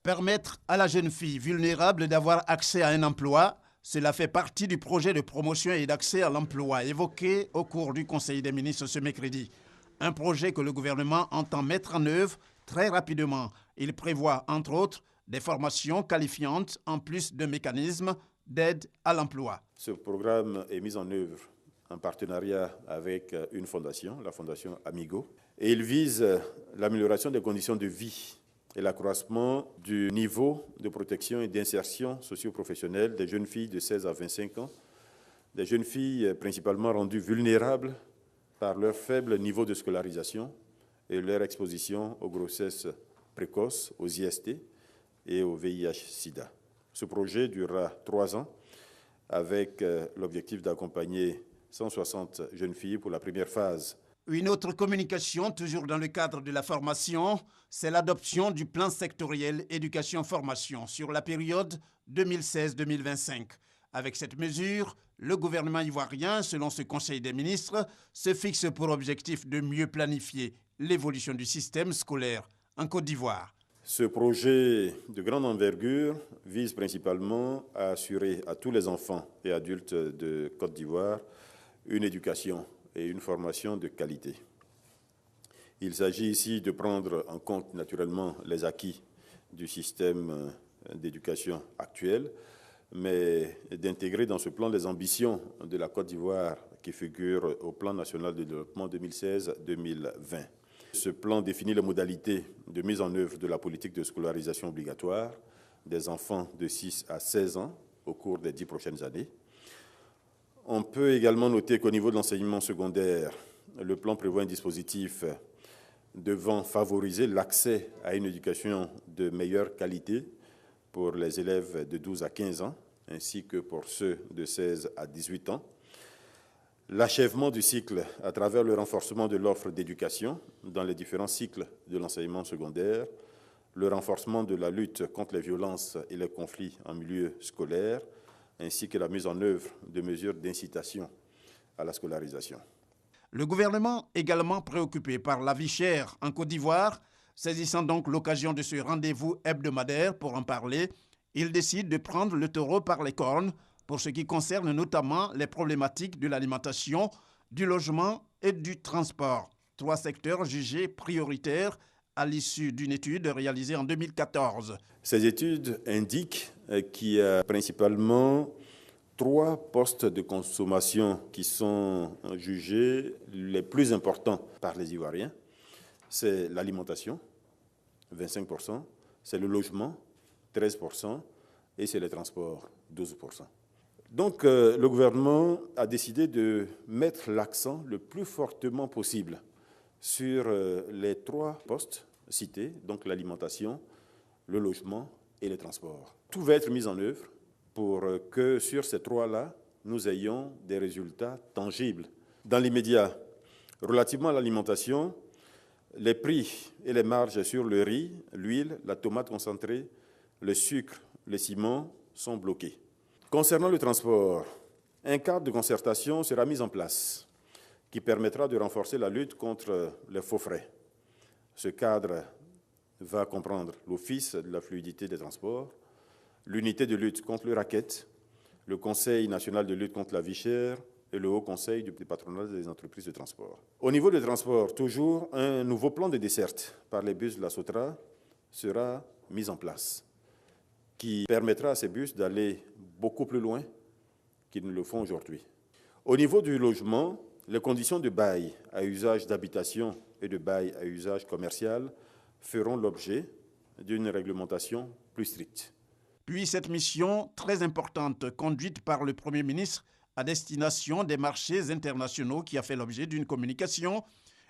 Permettre à la jeune fille vulnérable d'avoir accès à un emploi, cela fait partie du projet de promotion et d'accès à l'emploi évoqué au cours du Conseil des ministres ce mercredi. Un projet que le gouvernement entend mettre en œuvre très rapidement. Il prévoit, entre autres, des formations qualifiantes en plus de mécanismes d'aide à l'emploi. Ce programme est mis en œuvre en partenariat avec une fondation, la fondation Amigo, et il vise l'amélioration des conditions de vie et l'accroissement du niveau de protection et d'insertion socio-professionnelle des jeunes filles de 16 à 25 ans, des jeunes filles principalement rendues vulnérables par leur faible niveau de scolarisation et leur exposition aux grossesses précoces, aux IST et au VIH-Sida. Ce projet durera 3 ans avec l'objectif d'accompagner 160 jeunes filles pour la première phase. Une autre communication, toujours dans le cadre de la formation, c'est l'adoption du plan sectoriel éducation-formation sur la période 2016-2025. Avec cette mesure, le gouvernement ivoirien, selon ce Conseil des ministres, se fixe pour objectif de mieux planifier l'évolution du système scolaire en Côte d'Ivoire. Ce projet de grande envergure vise principalement à assurer à tous les enfants et adultes de Côte d'Ivoire une éducation et une formation de qualité. Il s'agit ici de prendre en compte naturellement les acquis du système d'éducation actuel, mais d'intégrer dans ce plan les ambitions de la Côte d'Ivoire qui figurent au plan national de développement 2016-2020. Ce plan définit les modalités de mise en œuvre de la politique de scolarisation obligatoire des enfants de 6 à 16 ans au cours des 10 prochaines années. On peut également noter qu'au niveau de l'enseignement secondaire, le plan prévoit un dispositif devant favoriser l'accès à une éducation de meilleure qualité pour les élèves de 12 à 15 ans, ainsi que pour ceux de 16 à 18 ans. L'achèvement du cycle à travers le renforcement de l'offre d'éducation dans les différents cycles de l'enseignement secondaire, le renforcement de la lutte contre les violences et les conflits en milieu scolaire, ainsi que la mise en œuvre de mesures d'incitation à la scolarisation. Le gouvernement, également préoccupé par la vie chère en Côte d'Ivoire, saisissant donc l'occasion de ce rendez-vous hebdomadaire pour en parler, il décide de prendre le taureau par les cornes pour ce qui concerne notamment les problématiques de l'alimentation, du logement et du transport. 3 secteurs jugés prioritaires à l'issue d'une étude réalisée en 2014. Ces études indiquent qu'il y a principalement 3 postes de consommation qui sont jugés les plus importants par les Ivoiriens. C'est l'alimentation, 25%, c'est le logement, 13%, et c'est les transports, 12%. Donc, le gouvernement a décidé de mettre l'accent le plus fortement possible sur les 3 postes cités, donc l'alimentation, le logement et les transports. Tout va être mis en œuvre pour que sur ces 3-là, nous ayons des résultats tangibles. Dans l'immédiat, relativement à l'alimentation, les prix et les marges sur le riz, l'huile, la tomate concentrée, le sucre, le ciment sont bloqués. Concernant le transport, un cadre de concertation sera mis en place qui permettra de renforcer la lutte contre les faux frais. Ce cadre va comprendre l'Office de la fluidité des transports, l'unité de lutte contre le racket, le Conseil national de lutte contre la vie chère et le Haut Conseil du patronat des entreprises de transport. Au niveau des transports, toujours, un nouveau plan de desserte par les bus de la Sotra sera mis en place, qui permettra à ces bus d'aller beaucoup plus loin qu'ils ne le font aujourd'hui. Au niveau du logement, les conditions de bail à usage d'habitation et de bail à usage commercial feront l'objet d'une réglementation plus stricte. Puis cette mission très importante conduite par le Premier ministre à destination des marchés internationaux qui a fait l'objet d'une communication.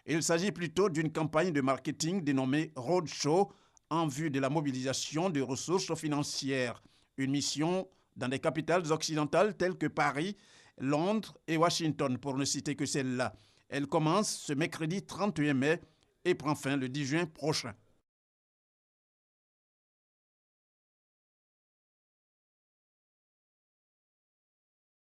Il s'agit plutôt d'une campagne de marketing dénommée Roadshow en vue de la mobilisation de ressources financières. Une mission dans des capitales occidentales telles que Paris, Londres et Washington, pour ne citer que celle-là. Elle commence ce mercredi 31 mai et prend fin le 10 juin prochain.